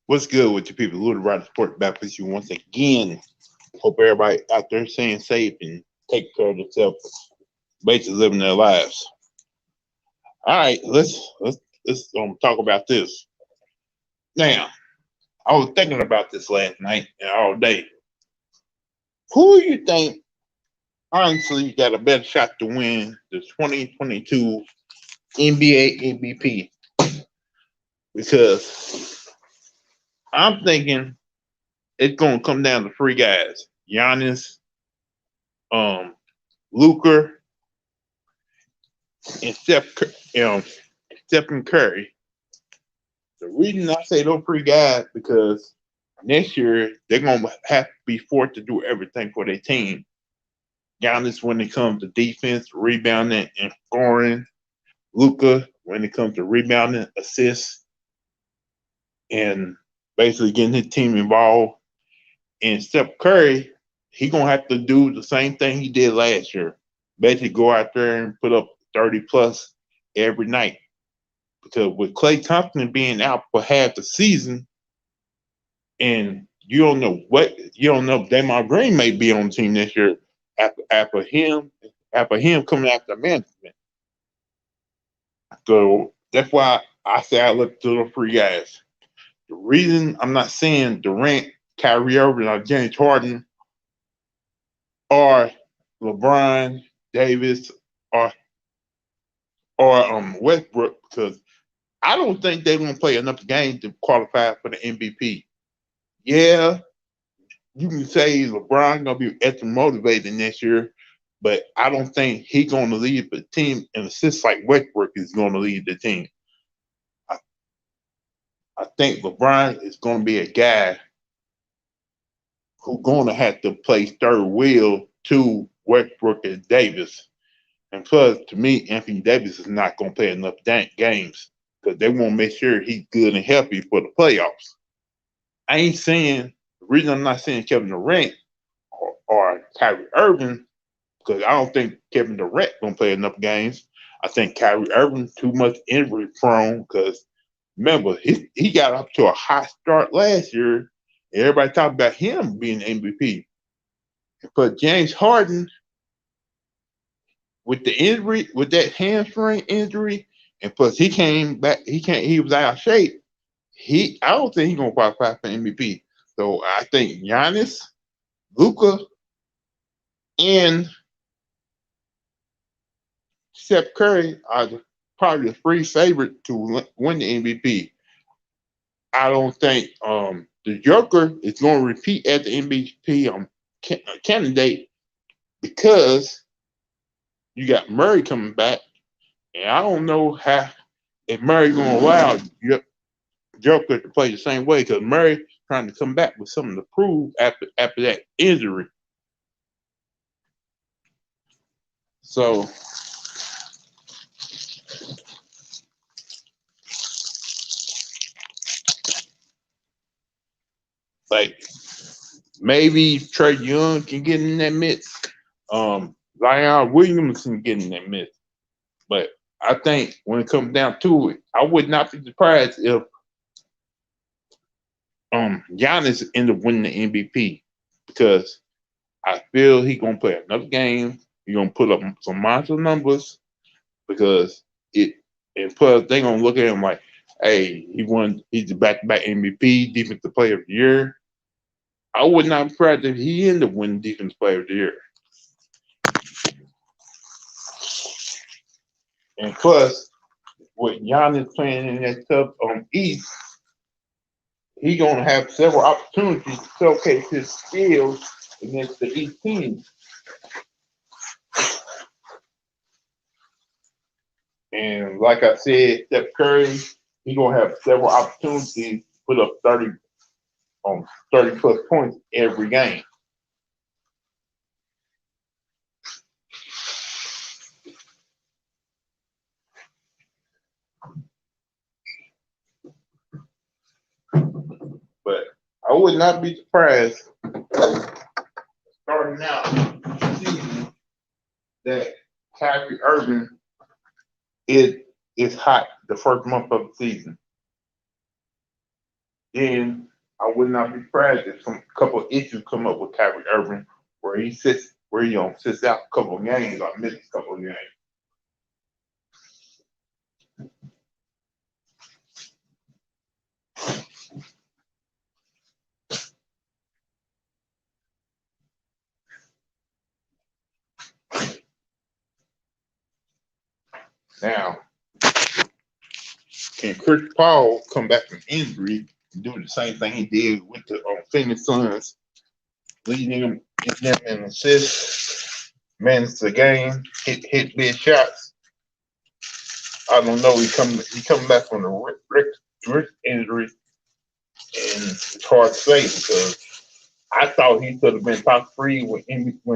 What's good with you people? Louthewritersports back with you once again. Hope everybody out there staying safe and take care of themselves, basically living their lives. All right, let's talk about this. Now, I was thinking about this last night and all day. Who you think honestly got a better shot to win the 2022 NBA MVP? Because I'm thinking it's gonna come down to three guys: Giannis, um, Luca, and Stephen Curry. The reason I say those three guys because next year they're gonna have to be forced to do everything for their team. Giannis when it comes to defense, rebounding, and scoring. Luca when it comes to rebounding, assists, and basically getting his team involved. And Steph Curry, he gonna have to do the same thing he did last year. Basically go out there and put up 30 plus every night. Because with Klay Thompson being out for half the season, and you don't know if Draymond Green may be on the team this year after him coming after management. So that's why I say I look to the three guys. The reason I'm not saying Durant, Kyrie Irving, or James Harden, or LeBron, Davis, or Westbrook, because I don't think they're gonna play enough games to qualify for the MVP. Yeah, you can say LeBron gonna be extra motivated next year, but I don't think he's gonna lead the team and assists like Westbrook is gonna lead the team. I, I think LeBron is gonna be a guy who's gonna have to play third wheel to Westbrook and Davis. And plus, to me, Anthony Davis is not gonna play enough games because they want to make sure he's good and healthy for the playoffs. I ain't saying the reason I'm not saying Kevin Durant or Kyrie Irving because I don't think Kevin Durant gonna play enough games. I think Kyrie Irving too much injury prone because remember he got up to a hot start last year. Everybody talked about him being MVP. But James Harden with the injury, with that hamstring injury, and plus he came back, he was out of shape. I don't think he's gonna qualify for MVP. So I think Giannis, Luca, and Steph Curry are probably the three favorite to win the MVP. I don't think the Joker is going to repeat as the MVP candidate because you got Murray coming back, and I don't know how if Murray going to allow Joker to play the same way because Murray trying to come back with something to prove after that injury. So like maybe Trey Young can get in that mix. Zion Williamson can get in that mix. But I think when it comes down to it, I would not be surprised if Giannis end up winning the MVP because I feel he's gonna play another game. He's gonna put up some monster numbers because it and plus they're gonna look at him like, hey, he's the back-to-back MVP, defensive player of the year. I would not be surprised if he ended up winning defensive player of the year. And plus, with Giannis playing in that tough East, he's gonna have several opportunities to showcase his skills against the East team. And like I said, Steph Curry, he's gonna have several opportunities to put up 30 plus points every game. But I would not be surprised starting out the season that Kyrie Irving is hot the first month of the season. then I would not be surprised if some couple of issues come up with Kyrie Irving where he sits out a couple of games or misses a couple of games. Now, can Chris Paul come back from injury and do the same thing he did with the Phoenix Suns, leading them in assists, manage the game, hit big shots? I don't know. He come back from the wrist injury, and it's hard to say because I thought he could have been top three when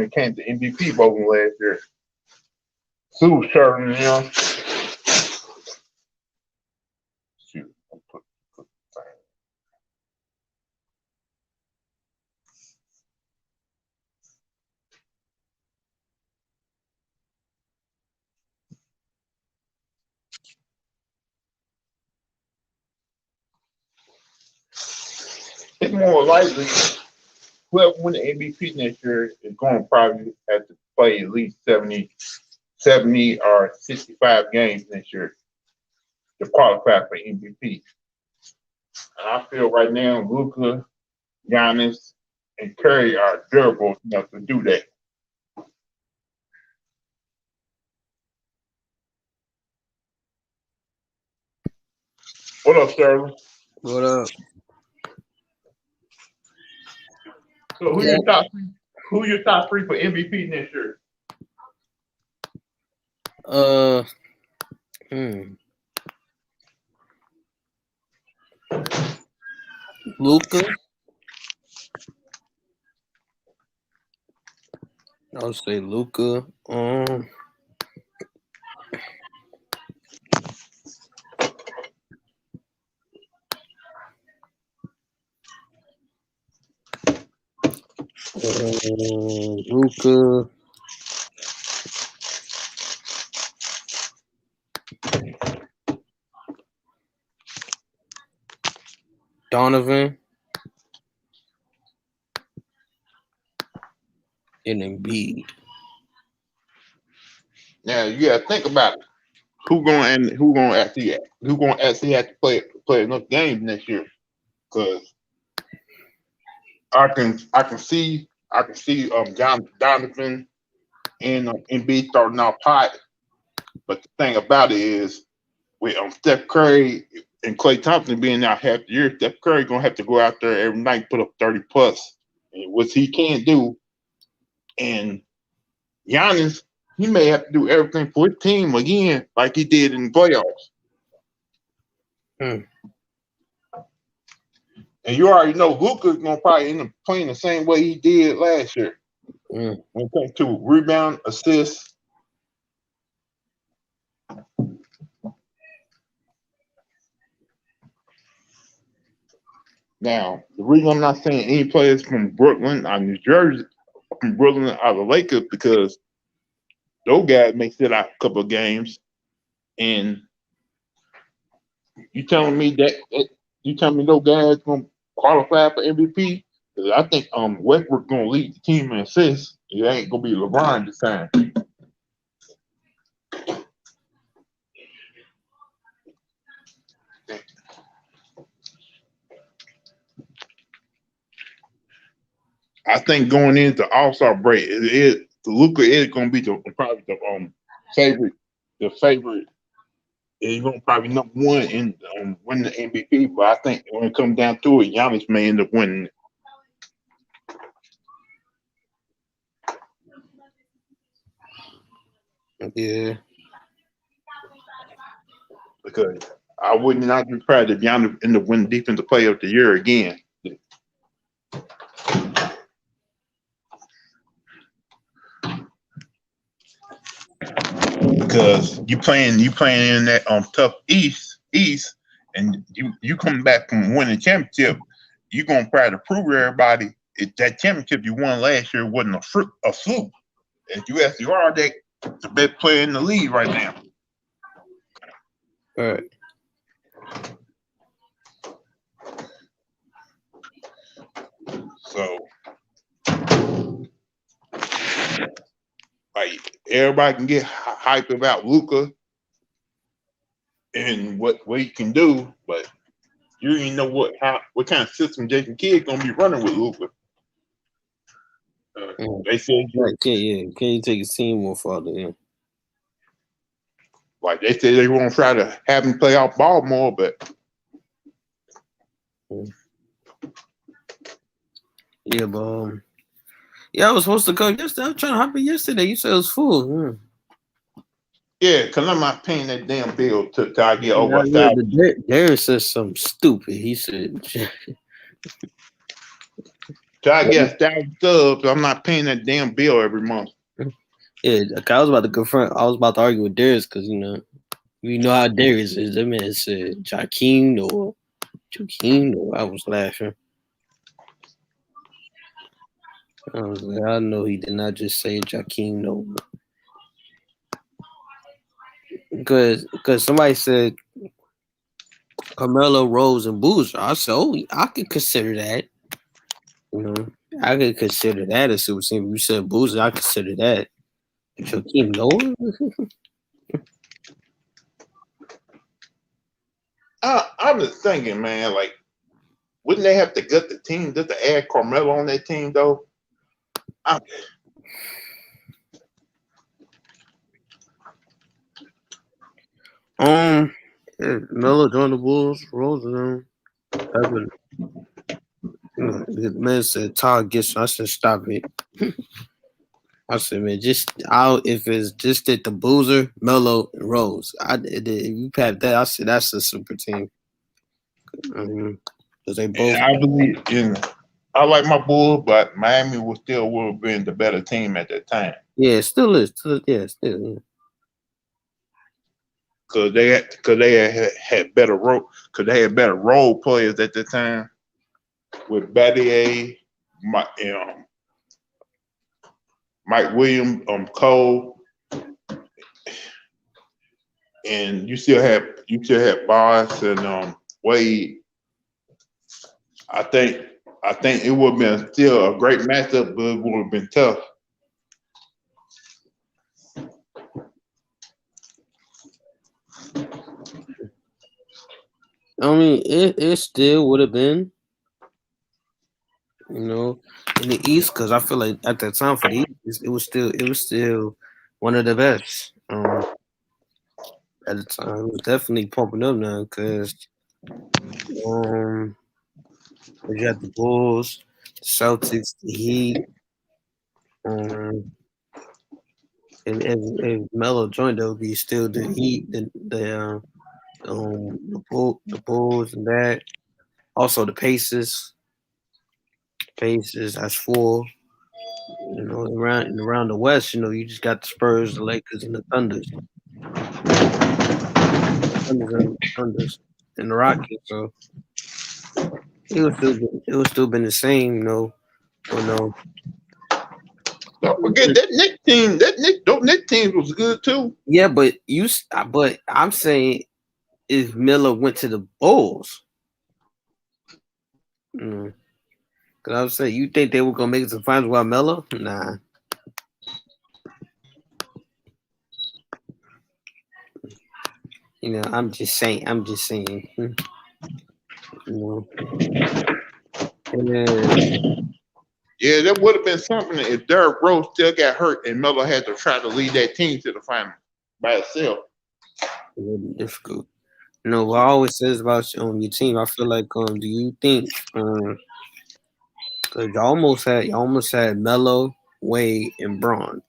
it came to MVP voting last year. Sue Sherman, you know. Shoot, it's more likely whoever win the MVP next year is going to probably have to play at least 70 or 65 games next year to qualify for MVP. And I feel right now Luka, Giannis, and Curry are durable enough to do that. What up, Sterling? What up? So who your top three for MVP next year? Luka. I'll say Luka. Luka. Donovan. And Embiid. Now you gotta think about it. Who gonna actually have to play enough games next year? Because I can see Donovan and Embiid starting out hot. But the thing about it is with Steph Curry and Klay Thompson being out half the year, Steph Curry gonna have to go out there every night and put up 30 plus, which he can't do. And Giannis, he may have to do everything for his team again, like he did in the playoffs. And you already know Luka's gonna probably end up playing the same way he did last year. When it comes to rebound, assists. Now, the reason I'm not saying any players from Brooklyn or New Jersey, from Brooklyn or the Lakers, because those guys may sit out a couple of games. And you telling me those guys gonna qualify for MVP? Because I think Westbrook gonna lead the team in assists. It ain't gonna be LeBron this time. I think going into All-Star break, Luka is going to be probably the favorite. The favorite is going to probably number one in winning the MVP. But I think when it comes down to it, Giannis may end up winning. Yeah. Because I would not be proud if Giannis end up winning Defensive Player of the Year again. Because you playing in that tough East, and you coming back from winning a championship, you're gonna try to prove to everybody that championship you won last year wasn't a fluke. If you actually are the best player in the league right now. All right. everybody can get hype about Luka and what he can do, but you didn't know what kind of system Jason Kidd gonna be running with Luka. They said Can you take his team more farther? Yeah. Like they said, they want to try to have him play off ball more, but yeah, but I was supposed to come yesterday. I was trying to hop in yesterday. You said it was full. yeah, because I'm not paying that damn bill till I get over 1,000. Darren said something stupid. He said, Till I get 1,000 subs, I'm not paying that damn bill every month. yeah, I was about to confront. I was about to argue with Darius because you know how Darius is. That man said Jakeem or Jakeem. I was laughing. I was like, I know he did not just say Jakeem no. Because somebody said Carmelo, Rose, and Boozer. I said, oh, I could consider that. I could consider that a super team. You said Boozer, I consider that. Jakeem Noah? I'm just thinking, man, like, wouldn't they have to gut the team just to add Carmelo on that team, though? Melo joined the Bulls, Rose and them. The man said Todd Gibson. I said, stop it. I said, man, if it's just at the Boozer, Melo, and Rose. If you pat that, I said that's a super team. Because they both. I believe I like my Bulls, but Miami would have been the better team at that time. Yeah, it still is. Still. Because they had better role players at the time with Battier, Mike Williams, Cole, and you still had Boss and Wade. I think it would have been still a great matchup, but it would have been tough. I mean, it still would have been, in the East, because I feel like at that time for the East, it was still one of the best. At the time, it was definitely pumping up now because you had the Bulls, the Celtics, the Heat. If Melo joined, there would be still the Heat, the Bulls, and that. Also the Pacers. That's 4. Around the West, you just got the Spurs, the Lakers, and the Thunders. And the Rockets. So it would still been the same, Don't forget that Knicks team. Those Knicks teams was good too. Yeah, but I'm saying if Miller went to the Bulls, because I was saying you think they were gonna make it to the finals without Melo? Nah. I'm just saying. And then, yeah, that would have been something if Derrick Rose still got hurt and Melo had to try to lead that team to the final by itself. It would be difficult. What I always says about your team, I feel like do you think because you almost had Melo, Wade, and Braun.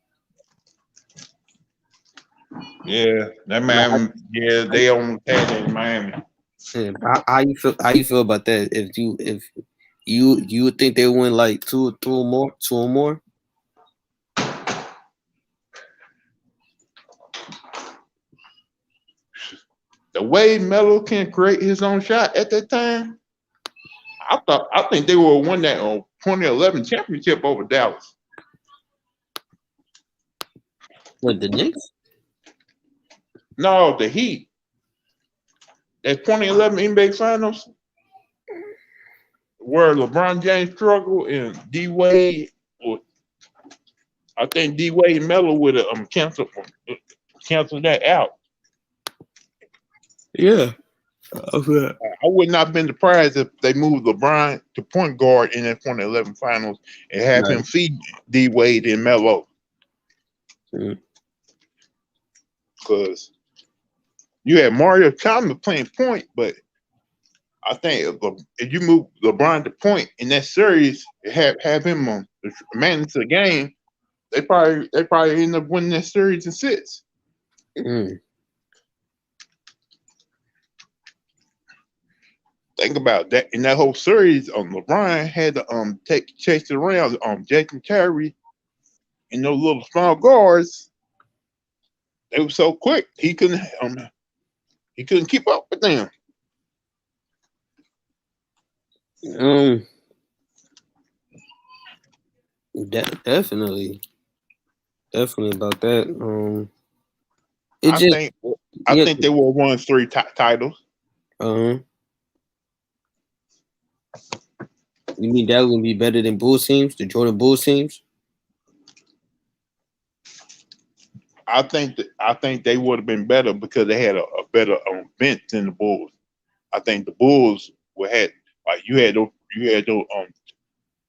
Yeah, that Miami. Yeah, they almost had that in Miami. Yeah, how you feel about that? If you would think they win like two or more? The way Melo can create his own shot at that time, I think they would have won that 2011 championship over Dallas. What, the Knicks? No, the Heat. That 2011 NBA Finals, where LeBron James struggled and D Wade, I think D Wade and Melo would have canceled that out. Yeah. I would not have been surprised if they moved LeBron to point guard in that 2011 finals and have him feed D Wade and Melo. Because you had Mario Chalmers playing point, but I think if you move LeBron to point in that series, have him on the manage the game, they probably end up winning that series in 6. Think about that. In that whole series, LeBron had to chase around Jason Terry and those little small guards. They were so quick he couldn't keep up with them. Definitely about that. I think they will won 3 titles. You mean that would be better than Bulls teams, the Jordan Bulls teams? I think they would have been better because they had a better bench than the Bulls. I think the Bulls had like you had those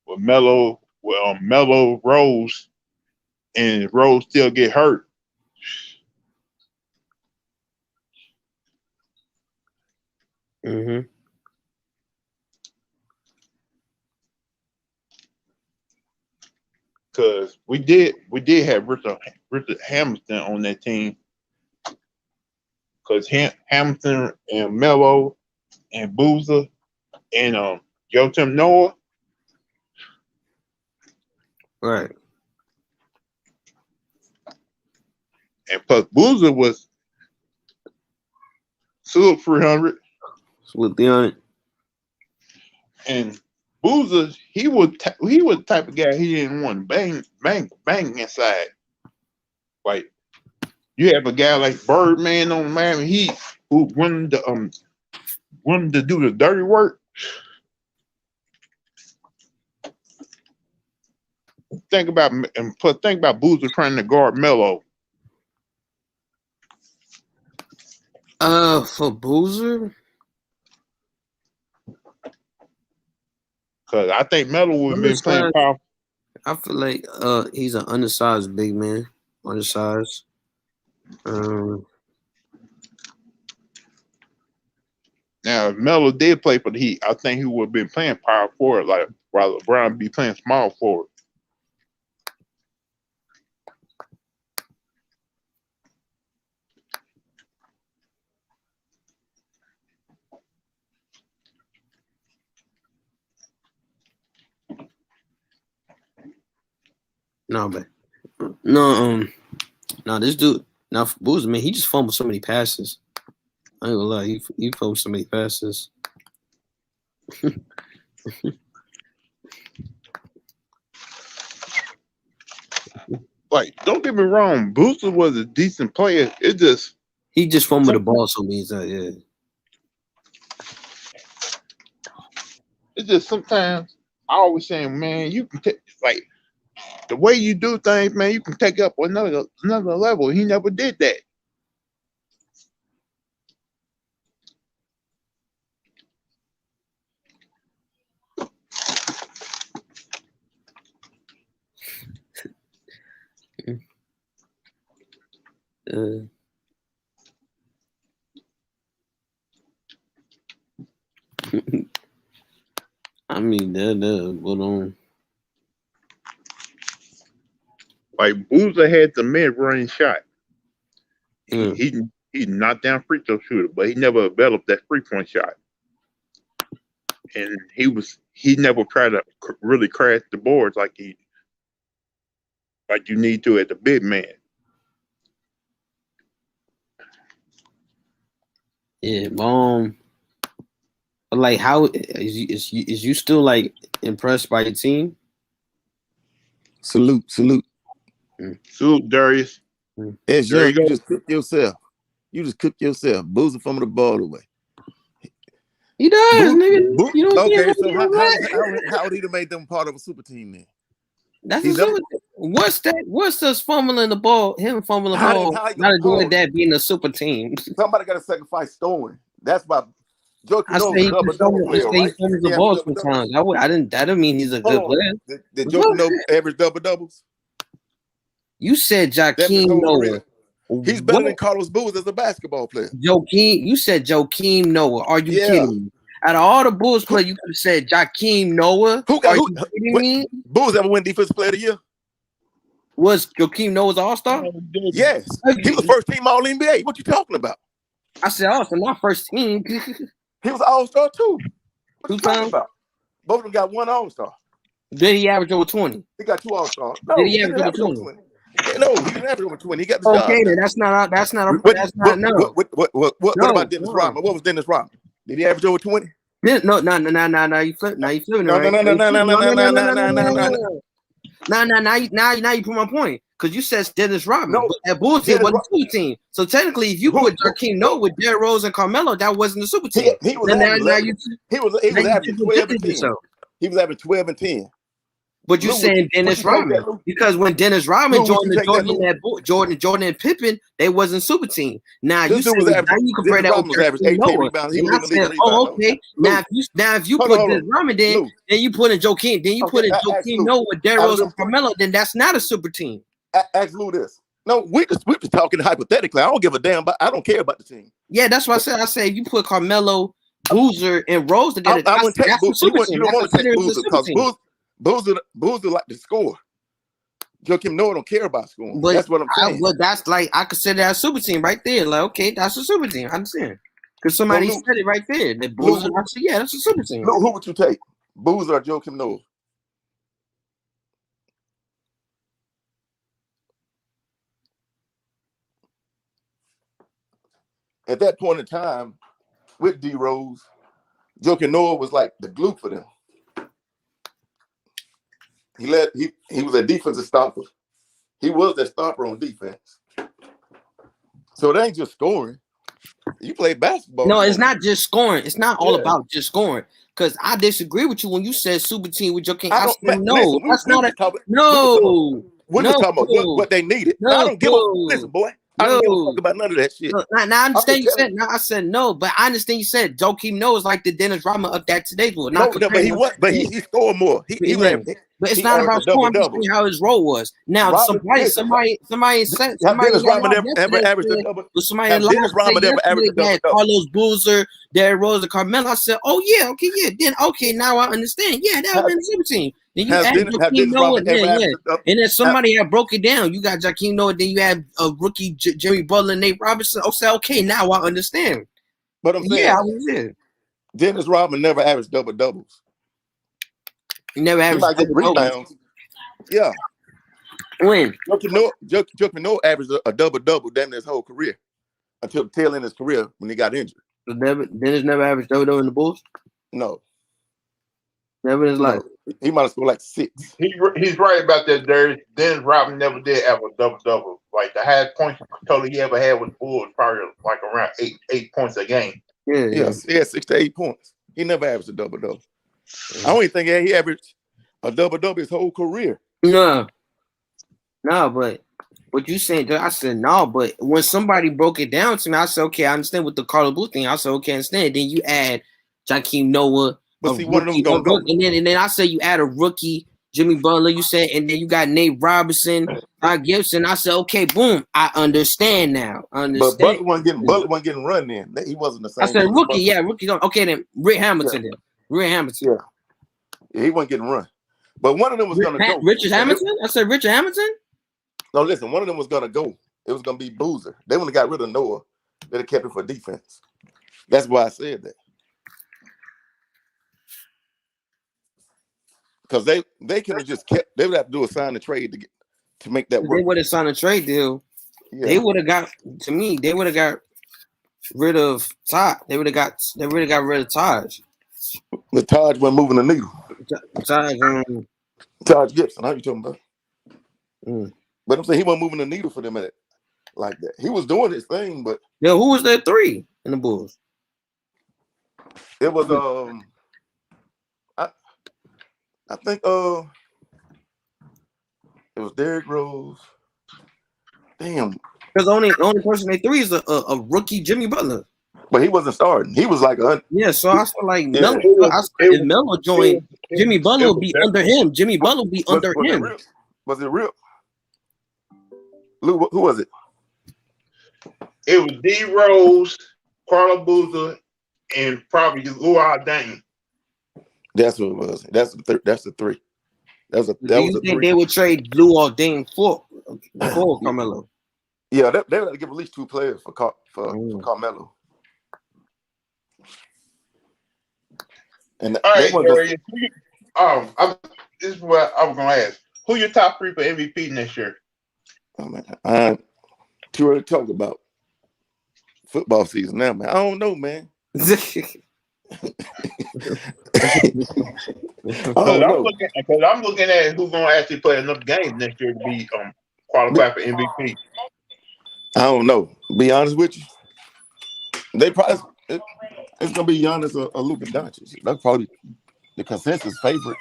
with Melo Rose, and Rose still get hurt. Because we did have Richard Hamilton on that team. Because Hamilton and Melo and Boozer and Joakim Noah. Right. And plus Boozer was still 300. With the and Boozer, he was the type of guy he didn't want to bang inside. Like you have a guy like Birdman on Miami Heat who wanted to do the dirty work. Think about Boozer trying to guard Melo. For Boozer. Because I think Melo would have been playing power. I feel like he's an undersized big man. Undersized. Now, if Melo did play for the Heat, I think he would have been playing power forward, like while LeBron be playing small forward. This dude, for Boozer, man, he just fumbled so many passes. I ain't gonna lie, he fumbled so many passes. Like, don't get me wrong, Boozer was a decent player. He just fumbled the ball so many times, yeah. It's just sometimes I always saying, man, you can take like the way you do things, man, you can take up another level. He never did that. I mean, but like Boozer had the mid-range shot. He knocked down free throw shooter, but he never developed that 3-point shot. And he never tried to really crash the boards like you need to at the big man. Yeah, like, how is you still like impressed by your team? Salute. Salute, Darius. As young, you just cook yourself. Boozer from the ball away. He does, nigga. Okay, so how would he have made them part of a super team then? That's What's that? What's this fumbling the ball? Him fumbling the ball. Not doing that being a super team. Somebody got to sacrifice Stone. That's why Joker I knows say a double player, he right? fumbles the ball sometimes. I didn't mean he's a good player. Did Joker know average double doubles? You said That's his Jakeem whole Noah. career. He's better than Carlos Booz as a basketball player. Joakim, you said Joakim Noah. Are you kidding me? Out of all the Bulls players, you could have said Jakeem Noah. Are you kidding me? Bulls ever win Defensive Player of the Year? Was Joakim Noah's All-Star? Yes. He was first team All-NBA. What you talking about? I said All-Star, not first team. He was All-Star too. What you talking about? Both of them got one All-Star. Did he average over 20? He got 2 All-Stars. No, did he average over 20? No, he didn't average over 20. He got the job. Okay, then that's not no. What about Dennis Rodman? What was Dennis Rodman? Did he average over 20? No. You flip. Now you flipping it, right? Now you put my point because you said Dennis Rodman, but that Bulls team wasn't a super team. So technically, if you put Jakeem Noah with Derrick Rose and Carmelo, that wasn't a super team. He was averaging 12 and 10. He was averaging 12 and 10. But you saying Dennis Rodman because when Dennis Rodman joined the Jordan and Pippen, they wasn't super team. Now you compare that with Jakeem Noah. Oh, okay. Now if you put Dennis Rodman then you put in Joakim, then you put in Joakim Noah with Derrick Rose and Carmelo, then that's not a super team. Ask Lou this. No, we just talking hypothetically. I don't give a damn, but I don't care about the team. Yeah, that's what I said. I said if you put Carmelo, Boozer, and Rose together, I wouldn't take Boozer. You don't want to take Boozer because Boozer like to score. Joakim Noah don't care about scoring. But that's what I'm saying. Well, that's like I consider that a super team right there. Like, okay, that's a super team. I understand. Because somebody said it right there. That Boozer, I said, yeah, that's a super team. Who would you take? Boozer or Joakim Noah? At that point in time, with D Rose, Joakim Noah was like the glue for them. He was a defensive stopper. He was that stopper on defense. So it ain't just scoring. You play basketball. No, it's not just scoring. It's not all about just scoring. Because I disagree with you when you said super team with Joakim. I said no. That's not a no. We're just talking about what they needed. No, I don't give a listen, boy. I don't give a fuck about none of that shit. Now I understand you said no. I said no, but I understand you said Joakim Noah is like the Dennis Rodman of that today's world. No, but he scored more. But it's not about scoring. I'm just how his role was. Now somebody said Dennis Rodman ever averaged a double. Dennis Rodman ever averaged a double. Carlos Boozer, Derrick Rose, and Carmelo. I said, oh yeah, okay, now I understand. Yeah, that was in the super team. Then you add Jakeem Noah, and then somebody had broke it down. You got Jakeem Noah, then you had a rookie Jimmy Butler, Nate Robinson. Okay, now I understand. But I'm saying, yeah, I was there. Dennis Rodman never averaged double doubles. He never averaged double rebounds. Yeah. When Joakim Noah averaged a double double damn his whole career until the tail end of his career when he got injured. So Dennis never averaged double in the Bulls. No. Never in his life. He might have scored like 6. He's right about that, Dennis Rodman never did have a double-double. Like, the highest points total he ever had with the Bulls probably like around 8 points a game. Yeah, 6 to 8 points. He never averaged a double-double. I don't even think he averaged a double-double his whole career. No, but what you saying? I said no, but when somebody broke it down to me, I said, okay, I understand with the Carlos Booth thing. I said, okay, I understand. Then you add Jakeem Noah. But see, one of them gonna go. And then I say you add a rookie, Jimmy Butler, you said, and then you got Nate Robinson, Gibson. I said, okay, boom, I understand now. But Butler wasn't getting run in. He wasn't the same. I said rookie, rookie. Okay, then Rick Hamilton. Yeah, he wasn't getting run. But one of them was gonna go. Richard Hamilton? I said Richard Hamilton? No, listen, one of them was gonna go. It was gonna be Boozer. They would have got rid of Noah. They'd have kept it for defense. That's why I said that. Because they could have just kept. They would have to do a sign and trade to make that work. They would have signed a trade deal. Yeah. They would have got rid of Todd. They would have got rid of Taj. The Taj wasn't moving the needle. Taj Gibson. How you talking about? But I'm saying he wasn't moving the needle for them like that. He was doing his thing, but who was that 3 in the Bulls? It was I think It was Derrick Rose. Damn. Because the only person they three is a rookie Jimmy Butler. But he wasn't starting. He was like Yeah, so I feel like Yeah. if Melo joined, Jimmy Butler will be under him. Jimmy Butler will be under him. Was it real? Lou, who was it? It was D Rose, Carlo Boozer, and probably Luol Deng. That's what it was. That's the three. Do you think they would trade Luol Deng for Carmelo? Yeah, they would give at least 2 players for Carmelo. And all right, Gary, this is what I was gonna ask. Who your top 3 for MVP next year? Oh man, too early to talk about football season now, man. I don't know, man. Because I'm looking at who's gonna actually play enough games next year to be qualified for MVP. I don't know. Be honest with you, they probably it's gonna be Giannis or Luka Doncic. That's probably the consensus favorites.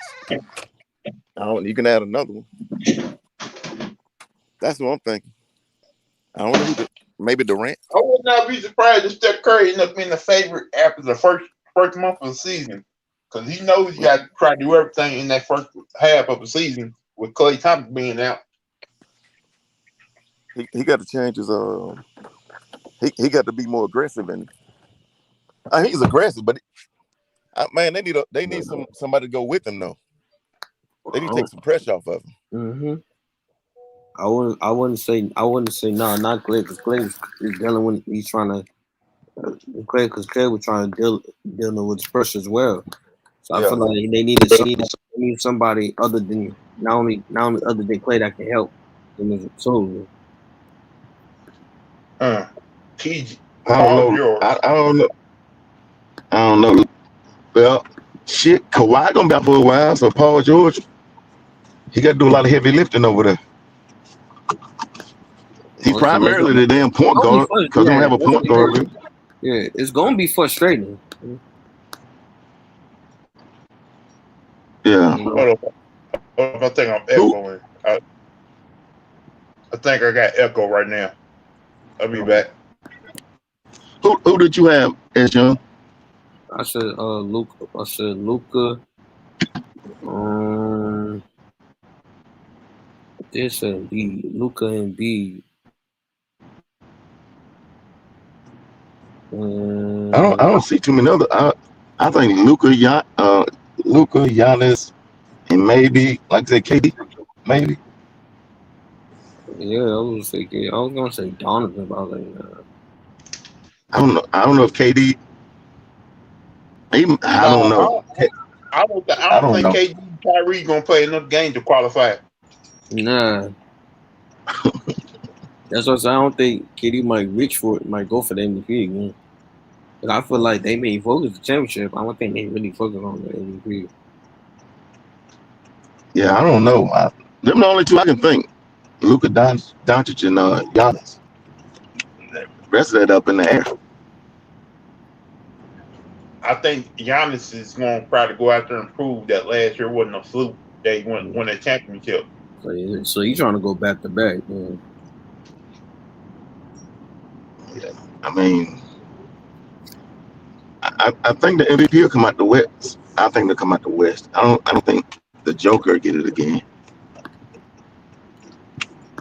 You can add another one. That's what I'm thinking. I don't know maybe Durant. I would not be surprised if Steph Curry ended up being the favorite after the first month of the season, because he knows he got to try to do everything in that first half of the season with Klay Thompson being out. He got to change his he got to be more aggressive, and he's aggressive, but man, they need somebody to go with him though. They need to take some pressure off of him. Mm-hmm. I wouldn't say no, not Clay, because Clay is dealing with he's trying to Clay was trying to deal with pressure as well. So I feel like they need somebody other than not only other than Clay that can help them. So TG, I don't know. Well, shit, Kawhi gonna be out for a while, so Paul George, he got to do a lot of heavy lifting over there. He primarily the damn point guard because they don't have a point guard. Really. Yeah, it's gonna be frustrating. Yeah. I think I'm echoing. I think I got echo right now. I'll be back. Who did you have, John? I said Luka. I said Luka. This and B. Luka and B. I don't see too many other. I think Luka, Giannis, and maybe like I said, KD, maybe. Yeah, I was gonna say Donovan, but I was like, I don't know if KD. I don't know. I don't think KD and Kyrie gonna play enough games to qualify. Nah. That's what I don't think KD might go for the MVP again. Because I feel like they may focus the championship. I don't think they really focus on the MVP. Yeah, I don't know. Them the only two I can think. Luka Doncic and Giannis. The rest of that up in the air. I think Giannis is going to probably go out there and prove that last year wasn't a fluke. They won a championship. So he's trying to go back to back. Man. Yeah, I mean, I think the MVP will come out the West. I think they'll come out the West. I don't think the Joker will get it again.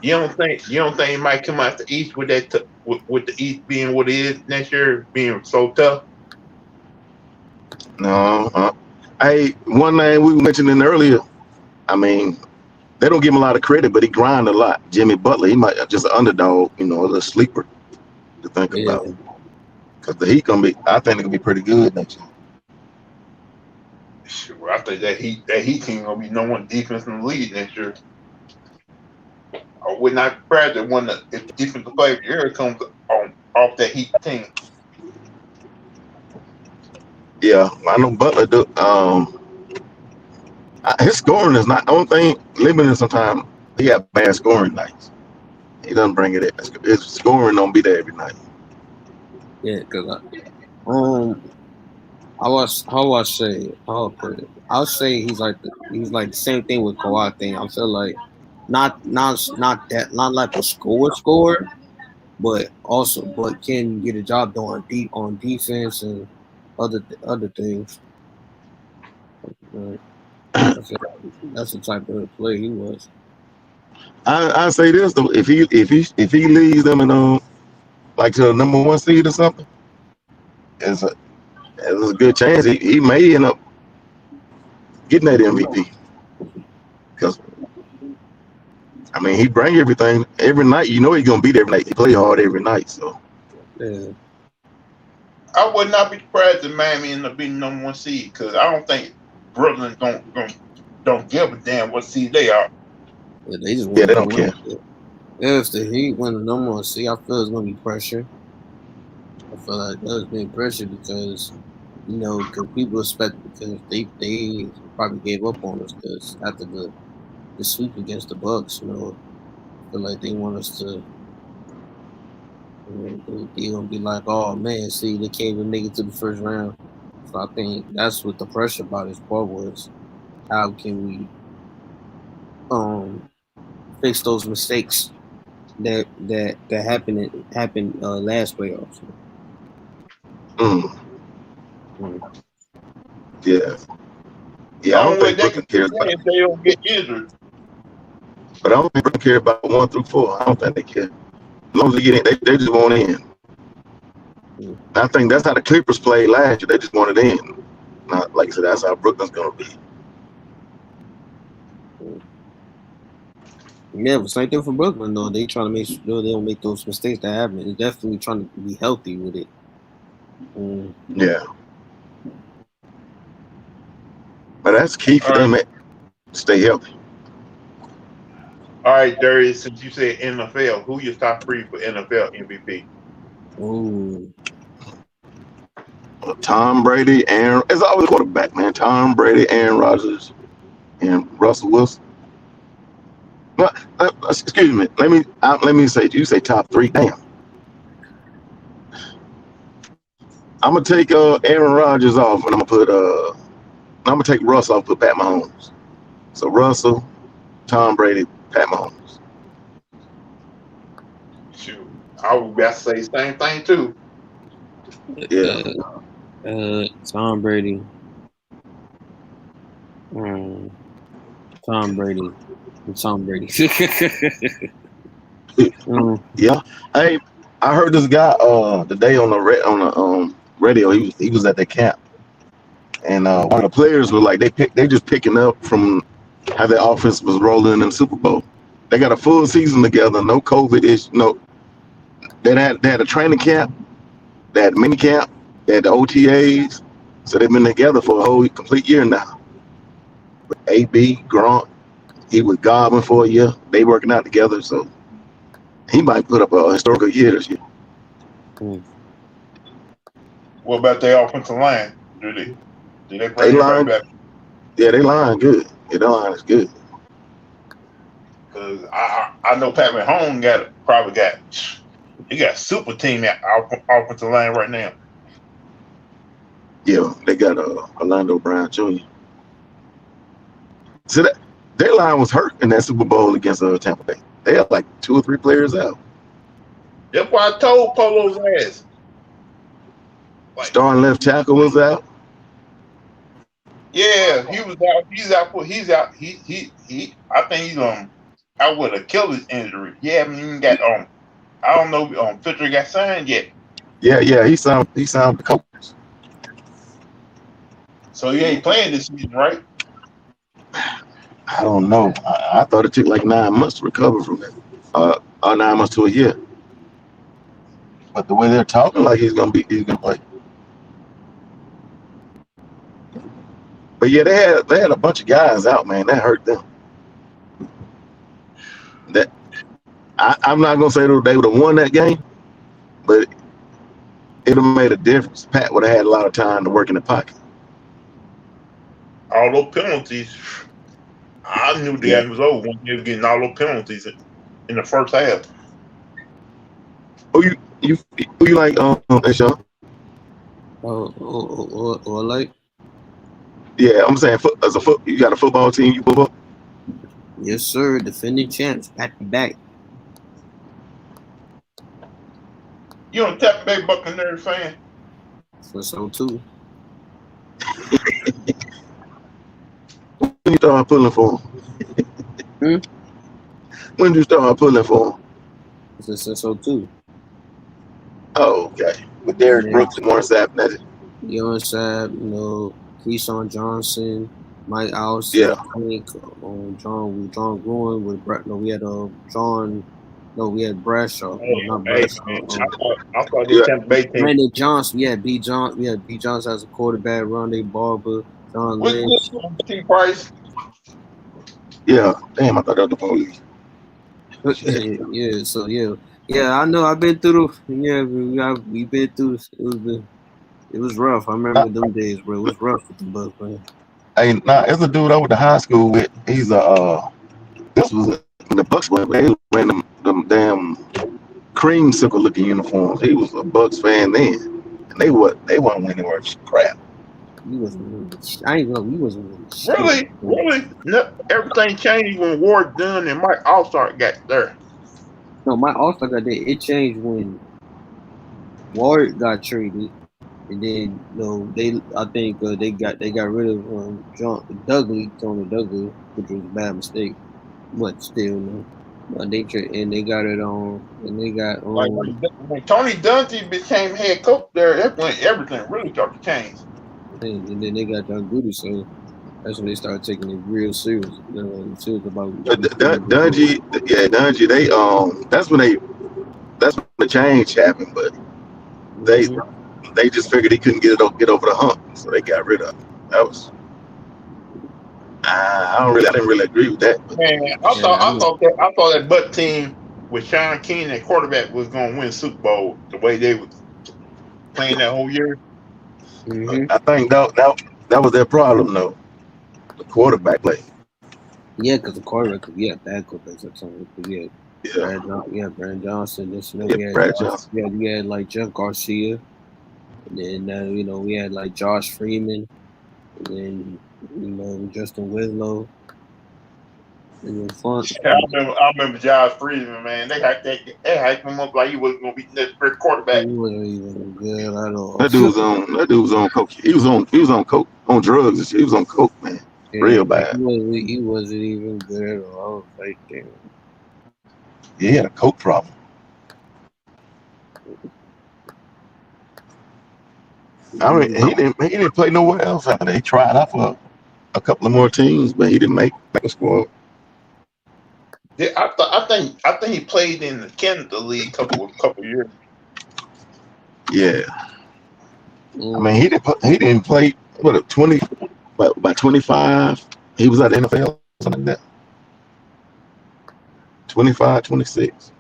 You don't think he might come out the East with that with the East being what it is next year, being so tough? No. One thing we mentioned earlier. I mean, they don't give him a lot of credit, but he grind a lot. Jimmy Butler, he might just an underdog, a little sleeper to think about. Because the Heat I think they're gonna be pretty good next year. Sure, I think that Heat team gonna be number one defense in the league next year. I would not be surprised if the defensive player of the year comes off that Heat team. Yeah, I know Butler do. His scoring is not the only thing limited. Sometimes he have bad scoring nights. He doesn't bring it in. His scoring don't be there every night. Yeah, because I'll say he's like the same thing with Kawhi thing. I feel like not like a score, but can get a job done on defense and other things. That's the type of player he was. I say this though, if he leads them and like to the number 1 seed or something, there's a good chance he may end up getting that MVP. Because I mean, he bring everything every night. You know he's gonna beat every night. He play hard every night. So Yeah. I would not be surprised if Miami end up being number 1 seed because I don't think Brooklyn don't give a damn what seed they are. Yeah, they just yeah, they don't care. If the Heat win the number 1 seed, I feel it's gonna be pressure. I feel like there's been pressure because because people expect because they probably gave up on us because after the sweep against the Bucks, I feel like they want us to. They're gonna be like, oh man, see, they can't even make it to the first round. So I think that's what the pressure about this part was. How can we fix those mistakes that happened last playoffs? Yeah. The I don't only way think they Brooklyn can cares about if they don't get injured. But I don't think Brooklyn care about 1 through 4. I don't think they care. As long as they get in, they just want in. I think that's how the Clippers played last year. They just wanted in. Not like I said, that's how Brooklyn's gonna be. Yeah, but same thing for Brooklyn though. They trying to make sure they don't make those mistakes that happen. They're definitely trying to be healthy with it. Yeah. But that's key for them to stay healthy. All right, Darius, since you said NFL, who your top 3 for NFL MVP? Ooh. Tom Brady, it's always quarterback, man. Tom Brady, Aaron Rodgers, and Russell Wilson. But excuse me, let me say, you say top 3. Damn. I'm gonna take Aaron Rodgers off, and I'm gonna take Russ off, put Pat Mahomes. So Russell, Tom Brady, Pat Mahomes. Shoot, I would about to say the same thing too. Yeah. Tom Brady. Tom Brady. Tom Brady. Yeah. Hey, I heard this guy today on the radio. He was at the camp, and one of the players was like they just picking up from how their offense was rolling in the Super Bowl. They got a full season together, no COVID issue, no. They had a training camp, they had mini camp, they had the OTAs, so they've been together for a whole complete year now. With AB Grant, he was Goblin for a year. They working out together, so he might put up a historical year this year. What about their offensive line? Do they bring anybody back? Yeah, they line good. Yeah, their line is good. Because I know Pat Mahomes he got super team at offensive line right now. Yeah, they got Orlando Brown Jr. So their line was hurt in that Super Bowl against Tampa Bay. They had like 2 or 3 players out. That's why I told Polo's ass. Starting left tackle was out. Yeah, he was out. He's out. He I think he's out with Achilles injury. He haven't even got I don't know Fisher got signed yet. Yeah, he signed the Colts. So he ain't playing this season, right? I don't know. I thought it took like 9 months to recover from it. Or 9 months to a year. But the way they're talking, like he's gonna play. But yeah, they had a bunch of guys out, man. That hurt them. I'm not gonna say they would have won that game, but it would have made a difference. Pat would have had a lot of time to work in the pocket. All those penalties, I knew the game was over when they were getting all those penalties in the first half. Who you like, Sean? Or like? Yeah, I'm saying you got a football team you football? Yes, sir. Defending champs, back to back. You a Tampa Bay Buccaneers fan? So too. When you start pulling for him? Hmm? When you start pulling for him? So too. Oh, okay. With And Derrick then Brooks and Warren Sapp, that's it. Sapp, Keyshawn Johnson, Mike Yeah. Allston, Tank, John Gruen with Brett. No, we had John. No, we had Bradshaw. No, not Hey, Bradshaw. I thought this Yeah. Tampa Bay team Brandon Johnson. We had B. John. We had B. Johnson as a quarterback. Rondé Barber, John was Lynch. good. T. Price. Yeah. Damn, I thought that was the police. Yeah. So yeah. I know. I've been through. We've been through. It was rough. I Nah, remember them days, bro. It was rough with the Bucks, man. hey, nah, it's a dude I went to high school with. He's a this was in the Bucks one, but he was wearing them damn creamsicle looking uniforms. He was a Bucks fan then. And they weren't winning worth crap. We wasn't really. I ain't know. We wasn't really shit. Really, really, no, everything changed when Ward Dunn and Mike Allstar got there. No, my All Star got there. It changed when Ward got traded, and then they. I think they got rid of Tony Douglas, which was a bad mistake, but still no. But they got it on, and they got Like when Tony Dungy became head coach there, that's when everything really started to change. and then they got John Goody, so that's when they started taking it real serious. Serious about But what's going on. Dungy, that's when the change happened. But they Mm-hmm. they just figured he couldn't get over the hump, so they got rid of him. That was I didn't really agree with that. But Man, Yeah, I know. I thought that Butt team with Sean King at quarterback was going to win Super Bowl the way they was playing that whole year. Mm-hmm. I think that was their problem though. The quarterback play. Yeah, because the quarterback, cause we had bad quarterbacks at times. Yeah, Brandon Johnson. This, yeah, Brad Johnson. We had like Jeff Garcia, and then we had like Josh Freeman, and then Justin Winslow, and then fun. Yeah, I remember Josh Friedman, man. They hyped him up like he was going to be the next great quarterback. He wasn't even good at all. That dude was on coke. He was on coke on drugs and shit. He was on coke, man. Yeah, Real bad. he wasn't even good at all. I was like, damn. Yeah, he had a coke problem. I mean, he didn't play nowhere else after that. He tried out for a couple of more teams, but he didn't make a squad. Yeah, I think he played in the Canada League couple years. Yeah, I mean Mm, he didn't play what 20, but by 25 he was at the NFL something like that. 25, 26.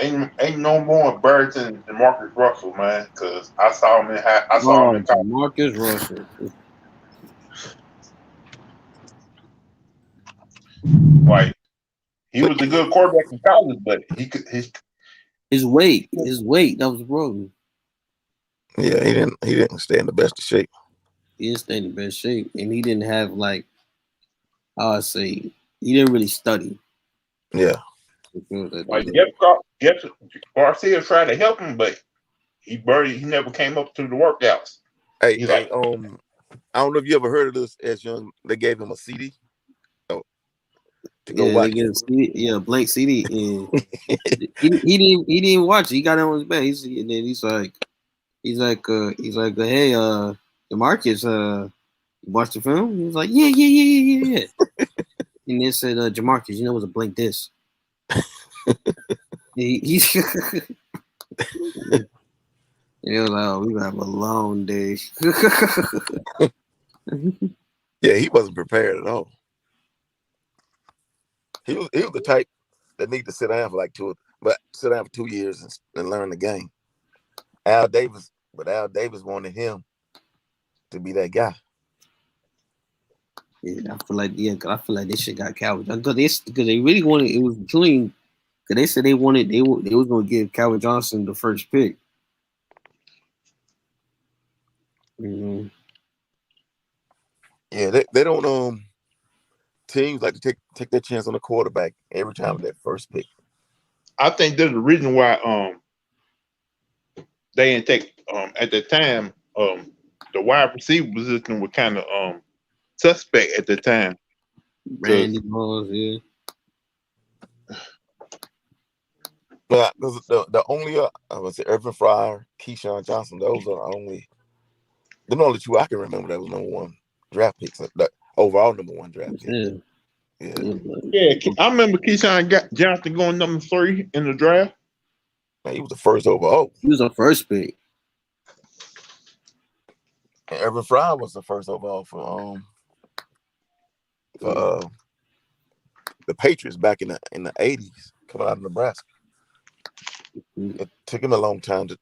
Ain't no more birds than Marcus Russell, man. Because I saw him in college. Marcus Russell. Like he But was a good quarterback in college, but he could his His weight, that was the problem. Yeah, he didn't stay in the best of shape. He didn't stay in the best shape, and he didn't have like I say he didn't really study. Yeah. like Jeff Garcia tried to help him, but he never came up to the workouts. Hey, He's hey, like, I don't know if you ever heard of this as young. They gave him a CD to go Yeah, they watch. get a CD, a blank CD, and he didn't watch it. He got it on his back. And then hey, Demarcus, you watched the film? He was like, yeah. And then said, Jamarcus, it was a blank disc. He And it was like, oh, we gonna have a long day. Yeah, he wasn't prepared at all. He was the type that need to sit down for sit down for 2 years and learn the game. Al Davis wanted him to be that guy. Yeah, cause I feel like this shit got Calvin Johnson because they really wanted it was between because they said they was gonna give Calvin Johnson the first pick. Yeah, they don't teams like to take their chance on the quarterback every time with that first pick. I think there's a reason why they didn't take at the time the wide receiver position was kind of suspect at the time. Randy Moss, yeah. But the only I would say Irvin Fryer, Keyshawn Johnson, those are the only two I can remember that was number one draft picks. The overall number one draft pick. Yeah. Yeah, I remember Keyshawn Johnson going number 3 in the draft. Man, he was the first overall. He was the first pick. And Irvin Fryer was the first overall for the Patriots back in the 80s, coming out of Nebraska. It took him a long time to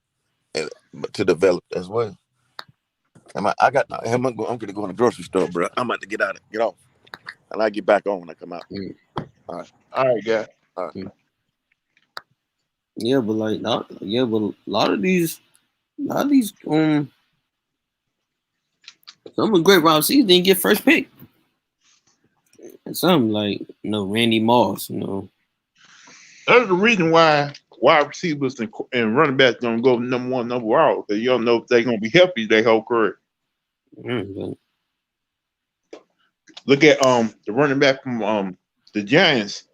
develop as well. I'm going to go in the grocery store, bro. I'm about to get off, and I get back on when I come out. All right, guys. All right. Yeah, but a lot of these, some of the great wide receivers didn't get first pick. And some Randy Moss, That's the reason why wide receivers and running backs don't go number 1 overall, because you don't know if they're gonna be healthy their whole career. Mm-hmm. Look at the running back from the Giants.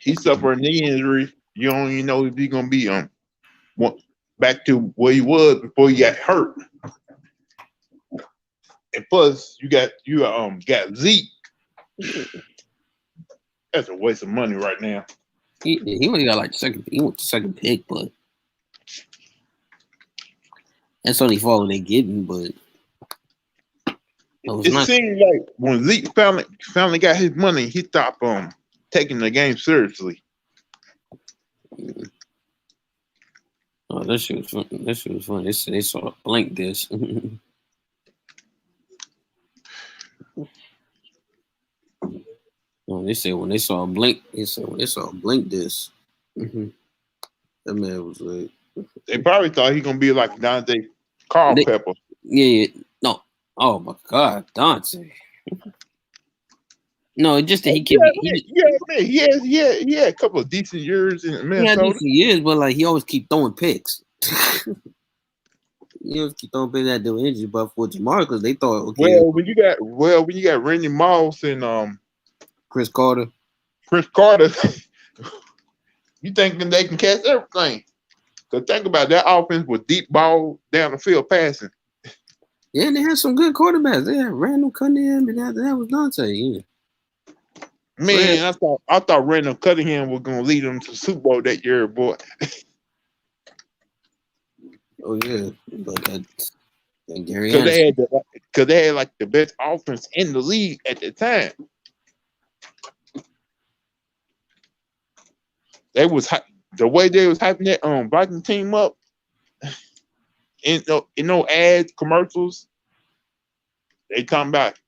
He suffered a knee injury. You don't even know if he's gonna be back to where he was before he got hurt. And plus, you got Zeke. That's a waste of money right now. He only got second. He went to second pick, but that's only for all they getting. But it seems like when Zeke finally got his money, he stopped taking the game seriously. Oh, that shit was fun. That shit was fun. They said they saw blank this. They said when they saw a blink, this. That man was like, they probably thought he gonna be like Dante Culpepper. Yeah. No. Oh my God, Dante. No, just that he can. He had a couple of decent years in Minnesota. He had decent years, but he always keep throwing picks. He always keep throwing picks at the injury, but for Jamar, because they thought, okay. When you got Randy Moss and Chris Carter, you thinking they can catch everything? Because think about that offense with deep ball down the field passing. Yeah, and they had some good quarterbacks. They had Randall Cunningham, and that was Dante. Yeah. Man, I thought Randall Cunningham was gonna lead them to the Super Bowl that year, boy. Oh yeah, but Gary because they had like the best offense in the league at the time. They was the way they was hyping that Viking team up in no ads, commercials. They talking about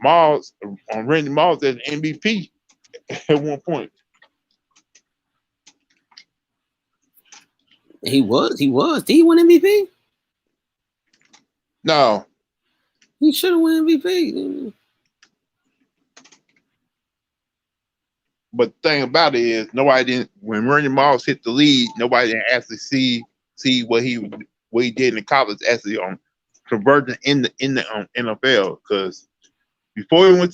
Miles on Randy Moss as MVP at one point. He was. Did he win MVP? No. He should have won MVP. But the thing about it is, when Randy Moss hit the lead, nobody didn't actually see what he did in college actually on converting in the NFL. Because before he went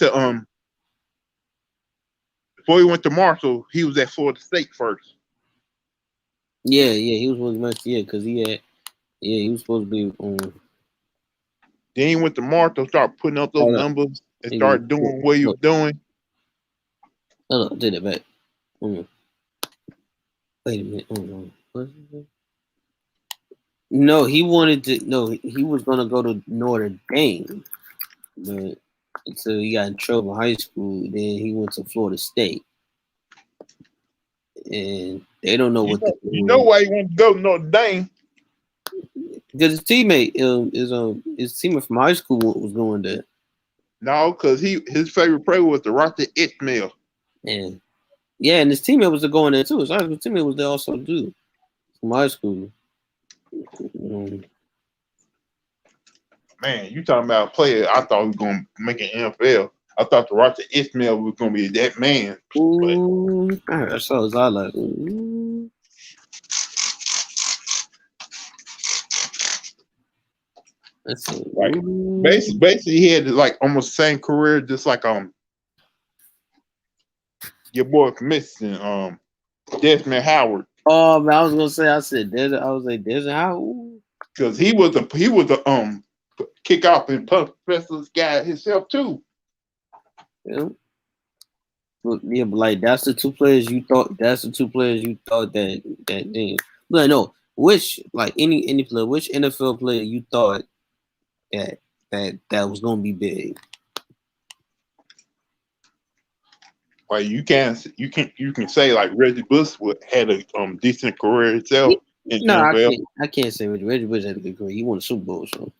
to Marshall, he was at Florida State first. Yeah, he was supposed to match. Yeah, because he was supposed to be on. Then he went to Marshall, started putting up those numbers, and started doing what he was doing. Hold on, take that back. Wait a minute. Hold on. No, he wanted to. No, he was gonna go to Notre Dame, but until he got in trouble in high school, then he went to Florida State, and they don't know what. You know why he wanted to go to Notre Dame? Because his teammate from high school was going there. No, because his favorite player was the Rocket Ismail. And his teammate was going there too. His high school teammate was there also too from high school. man, you talking about a player I thought was gonna make an NFL. I thought the Roger Ismail was gonna be that man. But Ooh, so I like. Ooh. Let's see. like Ooh. basically he had like almost the same career, just like your boy from Michigan, Desmond Howard. Oh man, I was gonna say. I said Desert. I was like Desert. How? Ooh. Because he was a kickoff and punt specialist guy himself too. Yeah. Look, yeah, but like that's the two players you thought. That's the two players you thought that thing. But no, which like any player, which NFL player you thought that was gonna be big? Like you can say like Reggie Bush had a decent career himself in the No, NFL. I can't say Reggie Bush had a good career. He won a Super Bowl, so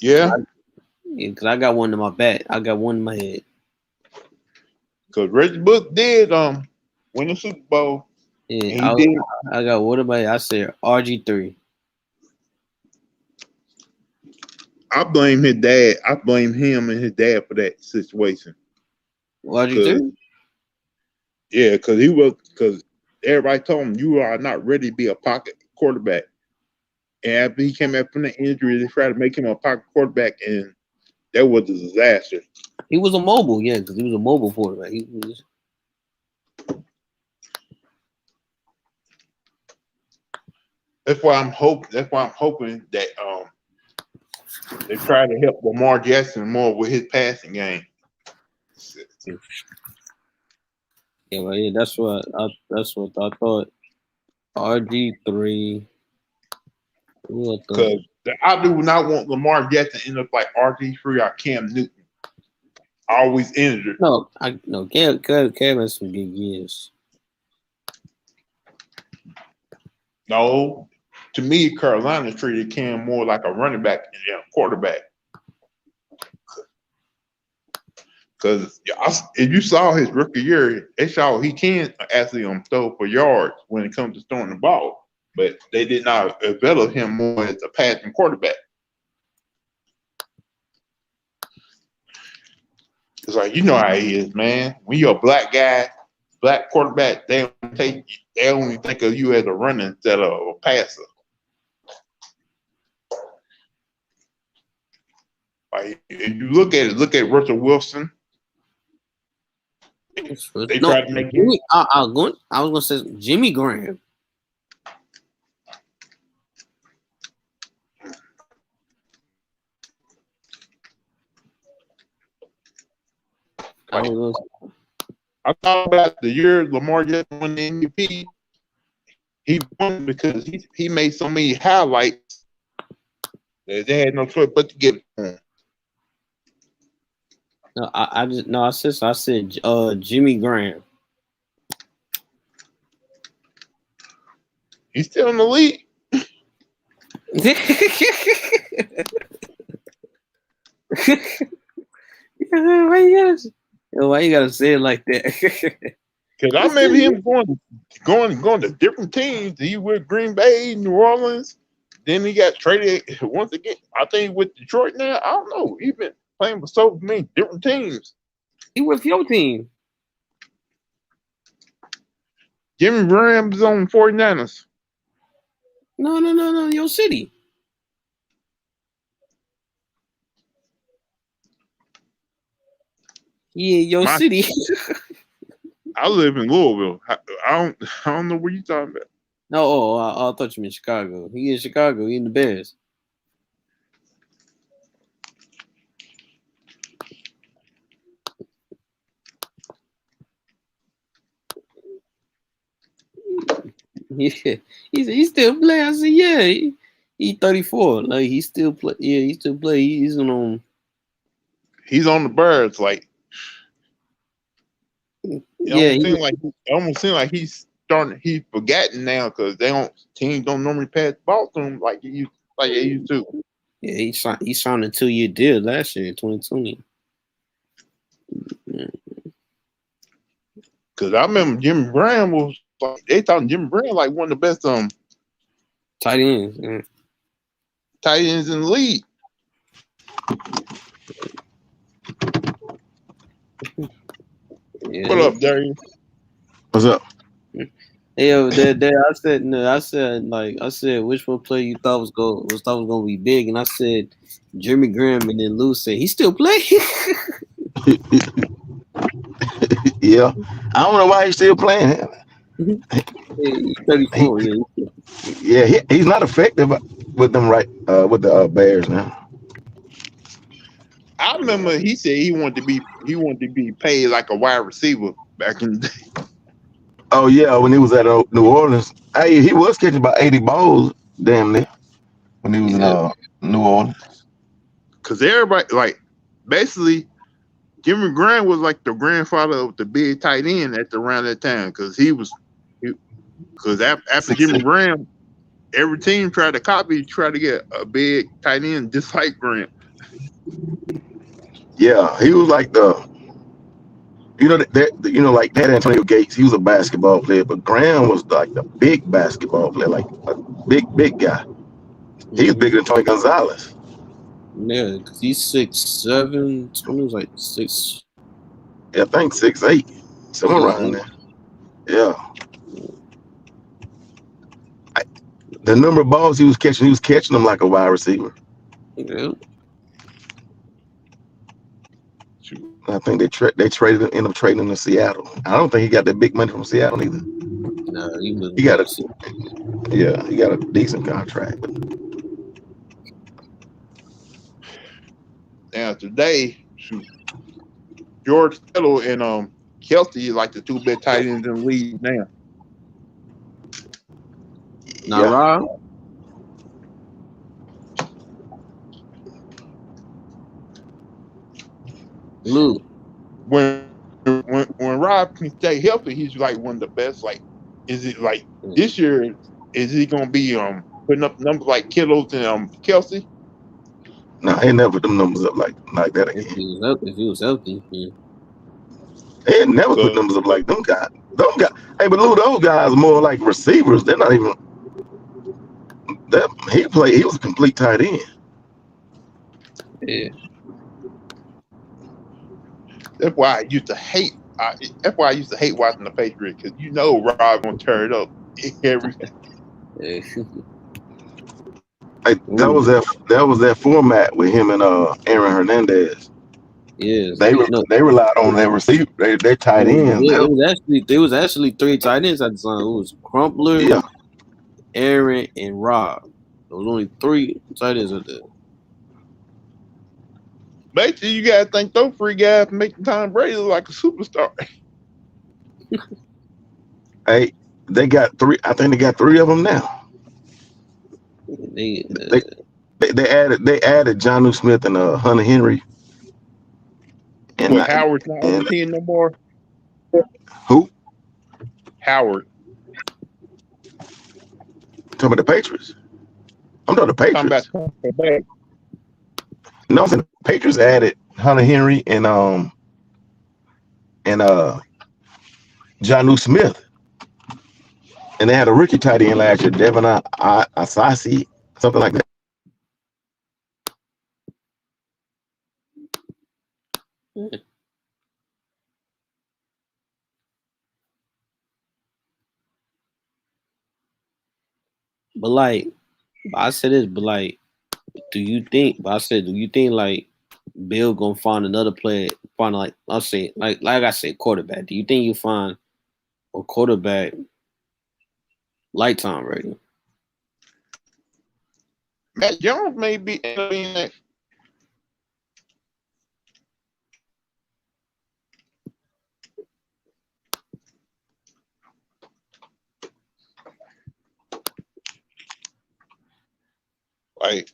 Yeah, because I got one in my back. I got one in my head. because Reggie Bush did win the Super Bowl. Yeah, And he did. I got what about I said RG3. I blame his dad. I blame him and his dad for that situation. RG3? Yeah, because everybody told him you are not ready to be a pocket quarterback. And after he came back from the injury, they tried to make him a pocket quarterback, and that was a disaster. He was a mobile, yeah, because he was a mobile quarterback. He was. That's why I'm hoping that they try to help Lamar Jackson more with his passing game. Yeah, well, yeah, that's what I thought. RG3. Because I do not want Lamar Jackson to end up like RG3 or Cam Newton. Always injured. No, Cam has some good years. No, to me, Carolina treated Cam more like a running back than a quarterback. Because if you saw his rookie year, they saw he can actually throw for yards when it comes to throwing the ball. But they did not develop him more as a passing quarterback. It's like, you know how he is, man. When you're a black guy, black quarterback, they only think of you as a runner instead of a passer. Like, if you look at Russell Wilson. They tried to make him. I was gonna say Jimmy Graham. I thought about the year Lamar Jackson won the MVP. He won because he made so many highlights that they had no choice but to give it to him. No, I said Jimmy Graham. He's still in the league. Why you gotta say it like that? Because I remember him going to different teams. He with Green Bay, New Orleans. Then he got traded once again. I think with Detroit now. I don't know. He's been playing for so many different teams. He with your team. Jimmy Graham's on 49ers. No, your city. Yeah, your city. I live in Louisville. I don't know what you're talking about. No, I thought you meant Chicago. He in Chicago. He in the Bears. Yeah, he still play. I said, yeah, he 34. Like he still play. Yeah, he still play. He's on. He's on the Birds. Like, it almost seems like he's forgotten now because teams don't normally pass the ball to him like they used to. Yeah, he signed a 2-year deal last year, 2020. Because I remember Jimmy Graham was they thought Jimmy Graham like one of the best tight ends. Yeah. tight ends in the league. Yeah. What up, Darius? What's up? Yeah, I said, which one player you thought was gonna be big, and I said Jimmy Graham, and then Lou said he still play. Yeah, I don't know why he's still playing. He's 34. He's not effective with them with the Bears now. I remember he said he wanted to be paid like a wide receiver back in the day. Oh yeah, when he was at New Orleans, hey, he was catching about 80 balls, damn near, when he was in New Orleans. Cause everybody like basically Jimmy Graham was like the grandfather of the big tight end at around that time. Cause after Jimmy Graham, every team tried to get a big tight end just like Graham. Yeah, he was like like that Antonio Gates. He was a basketball player, but Graham was like the big basketball player, like a big guy. He was bigger than Tony Gonzalez. Yeah, because he's 6'7". Tony was like 6. Yeah, I think 6'8", somewhere around there. Yeah. The number of balls he was catching them like a wide receiver. Yeah. I think they ended up trading him to Seattle. I don't think he got that big money from Seattle either. No, he got a decent contract. Now today, George Kittle and Kelsey like the two best tight ends in the league now. Now, Rob. Lou. When Rob can stay healthy, he's like one of the best. Like, is it like this year? Is he gonna be putting up numbers like Kittles and Kelsey? No, he never put them numbers up like that again. If he was healthy, yeah. They never put numbers up like them guys. Hey, but Lou, those guys are more like receivers. They're not even. He was a complete tight end. Yeah. That's why I used to hate. That's why I used to hate watching the Patriots, because Rob gonna tear it up every. Yeah. Hey, that was that format with him and Aaron Hernandez. Yeah, they relied on their receiver, their tight ends. Yeah, there was actually 3 tight ends at the time. It was Crumpler, Aaron, and Rob. There was only 3 tight ends out there. Basically, you gotta think those 3 guys making Tom Brady look like a superstar. Hey, they got 3. I think they got 3 of them now. They added Jonnu Smith and Hunter Henry. And Howard's not on the team no more. Who? Howard. Talking about the Patriots. I'm talking about the Patriots. No, the Patriots added Hunter Henry and Jonnu Smith, and they had a rookie tight end last year, Devin Asasi, something like that. But I said this, but do you think like Bill gonna find another player, like I said, quarterback? Do you think you find a quarterback lifetime rating? Matt Jones may be in that. Like,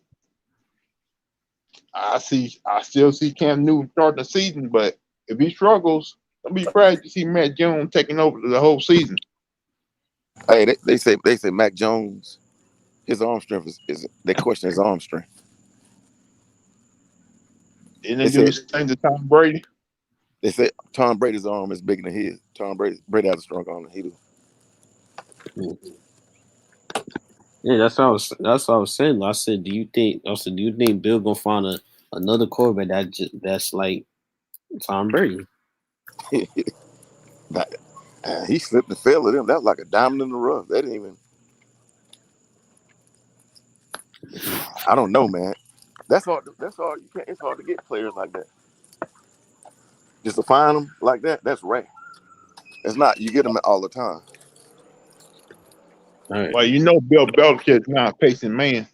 I still see Cam Newton starting the season, but if he struggles, I'll be surprised to see Matt Jones taking over the whole season. Hey, they say Mac Jones, his arm strength is they question his arm strength. Didn't they do the same to Tom Brady? They say Tom Brady's arm is bigger than his. Brady has a strong arm than he do. Yeah, that's what I was saying. I said, do you think Bill gonna find another quarterback that's like Tom Brady? He slipped and fell at them. That was like a diamond in the rough. They didn't even. I don't know, man. That's hard. That's hard. You can't. It's hard to get players like that. Just to find them like that. That's rare. It's not. You get them all the time. All right. Well, you know Bill Belichick's not a pacing man.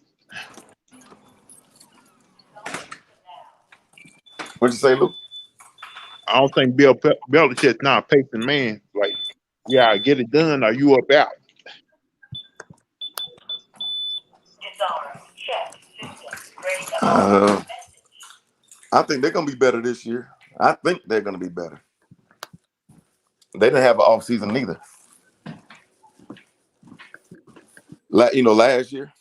What'd you say, Lou? I don't think Bill Belichick's not a pacing man. Like, yeah, get it done or you up out. I think they're gonna be better this year. I think they're gonna be better. They didn't have an off season neither. Last year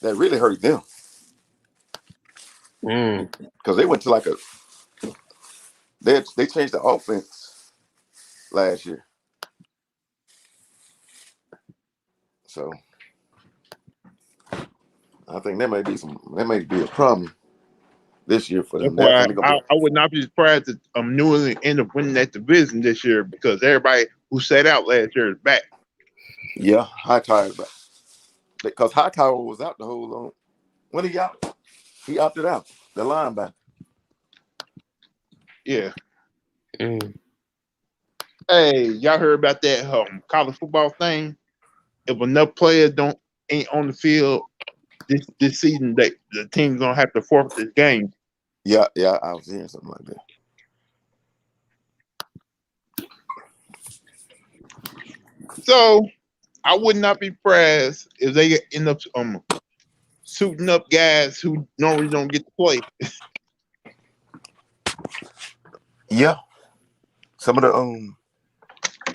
that really hurt them because they went to like they changed the offense last year. So I think that may be a problem this year for That's them. I why think they're I gonna would not be surprised if New England end up winning that division this year because everybody who sat out last year is back. yeah, Hightower back because Hightower was out the whole long. When he out, he opted out. The linebacker. Yeah. Hey, y'all heard about that college football thing? If enough players ain't on the field this season, the team's gonna have to forfeit this game. Yeah, I was hearing something like that. So I would not be surprised if they end up suiting up guys who normally don't get to play. Yeah, some of the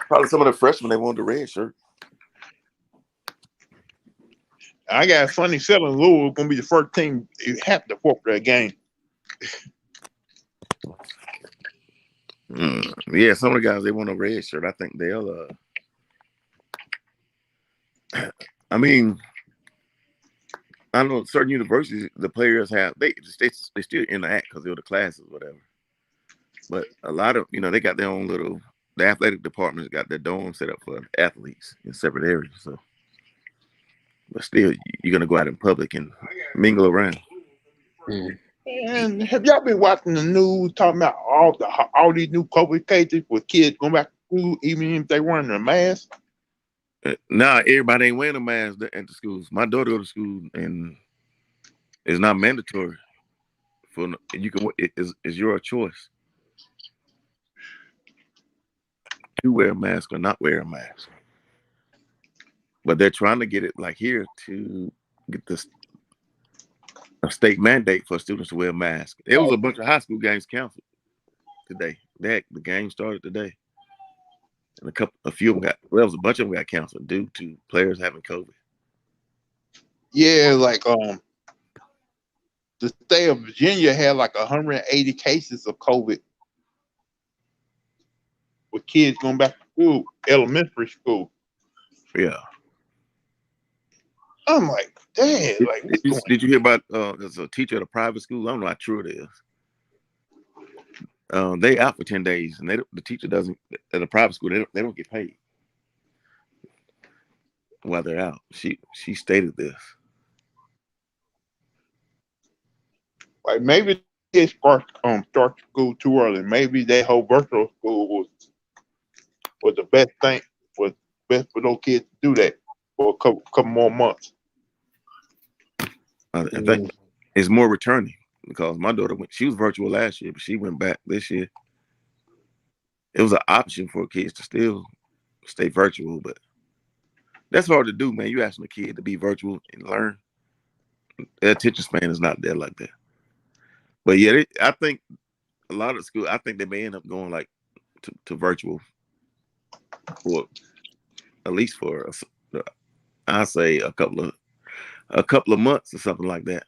probably some of the freshmen they wanted the red shirt. I got a funny feeling Louisville gonna be the first team you have to forfeit that game. Yeah, some of the guys they want a red shirt. I think they'll. I mean, I know certain universities the players have they still interact because they're the classes, whatever. But a lot of they got their own little. The athletic department's got their dorm set up for athletes in separate areas. So, but still, you're gonna go out in public and mingle around. And have y'all been watching the news talking about all these new COVID cases with kids going back to school even if they wearing a mask? Nah, everybody ain't wearing a mask at the schools. My daughter go to school and it's not mandatory. You can it's your choice to wear a mask or not wear a mask. But they're trying to get it like here to get this a state mandate for students to wear masks. There was a bunch of high school games canceled today. The game started today, and a few of them there was a bunch of them got canceled due to players having COVID. Yeah, like the state of Virginia had like 180 cases of COVID with kids going back to school, elementary school. Yeah. I'm like, dang, like Did you hear about there's a teacher at a private school? I don't know how true it is. They out for 10 days, and the teacher doesn't at a private school. They don't get paid while they're out. She stated this. like maybe they start school too early. Maybe that whole virtual school was the best thing, was best for those kids to do that for a couple more months. I think it's more returning because my daughter she was virtual last year, but she went back this year. It was an option for kids to still stay virtual, but that's hard to do, man. You asking a kid to be virtual and learn. Their attention span is not there like that. But yeah, I think a lot of schools, I think they may end up going like to virtual for at least for I say a couple of months or something like that.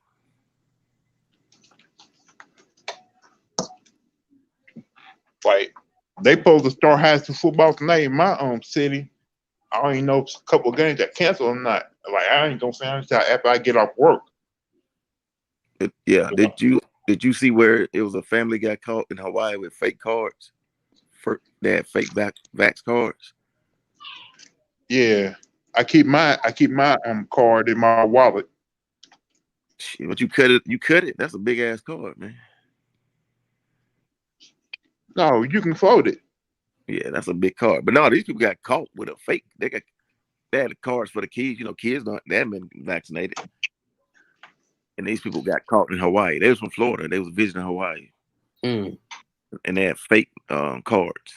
Like they supposed to start high school football tonight in my city. I don't even know if it's a couple of games that cancel or not. Like I ain't gonna say until after I get off work. Yeah. Did you see where it was a family got caught in Hawaii with fake cards? They had fake vax cards. Yeah, I keep my card in my wallet. Shit, but you cut it. You cut it. That's a big ass card, man. No, you can fold it. Yeah, that's a big card. But no, these people got caught with a fake. They had the cards for the kids. You know, kids they haven't been vaccinated. And these people got caught in Hawaii. They was from Florida. They was visiting Hawaii. Mm. And they had fake cards.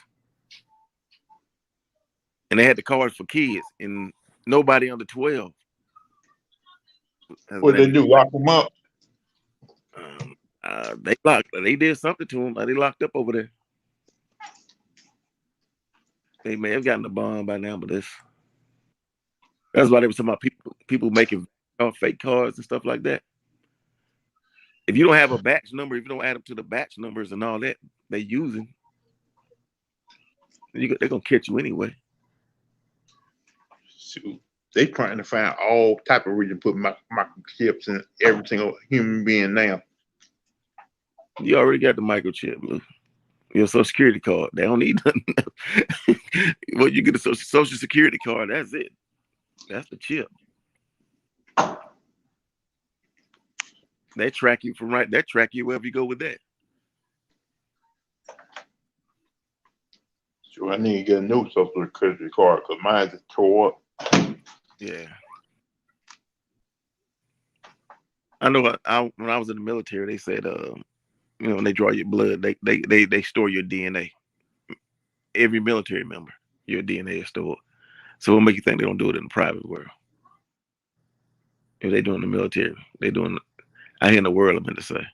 And they had the cards for kids. And nobody under 12. What they do? Lock them up. They did something to them. They locked up over there. They may have gotten a bond by now, but that's why they were talking about people making fake cards and stuff like that. If you don't have a batch number, if you don't add up to the batch numbers and all that they using, they're gonna catch you anyway. Shoot, they trying to find all type of reason to put microchips in every single human being now. You already got the microchip, Lou. Your Social Security card. They don't need nothing. Well, you get a Social Security card. That's it. That's the chip. They track you from right. They track you wherever you go with that. So I need to get a new Social Security card because mine just tore up. Yeah. I know. When I was in the military, they said, when they draw your blood, they store your DNA. Every military member, your DNA is stored. So what make you think they don't do it in the private world? If they do it in the military, they doing. I hear in the world, I meant to say.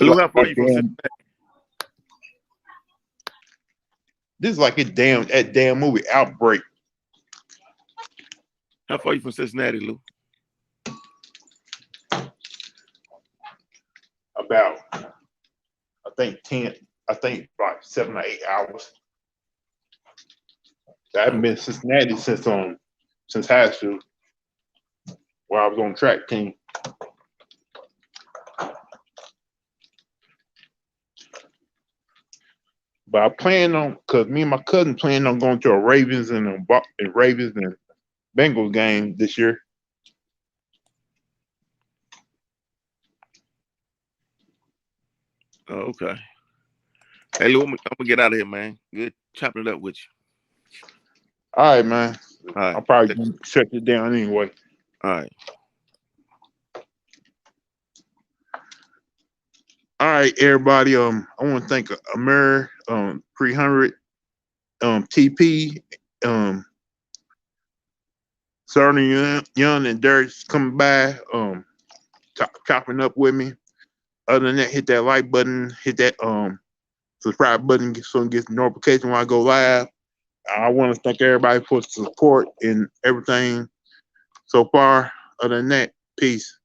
Lou, how far you from Cincinnati? This is like that damn movie Outbreak. How far you from Cincinnati, Lou? About I think like 7 or 8 hours. I haven't been in Cincinnati since high school, where I was on track team. But I plan on, cause me and my cousin plan on going to a Ravens and Bengals game this year. Oh, okay. Hey, Lou, I'm gonna get out of here, man. Good chopping it up with you. All right, man. All right. I'll probably shut it down anyway. All right. All right, everybody. I want to thank Amir, 300, TP, Sergeant Young and Derek's coming by, chopping up with me. Other than that, hit that like button, hit that subscribe button so you get the notification when I go live. I want to thank everybody for the support and everything so far. Other than that, peace.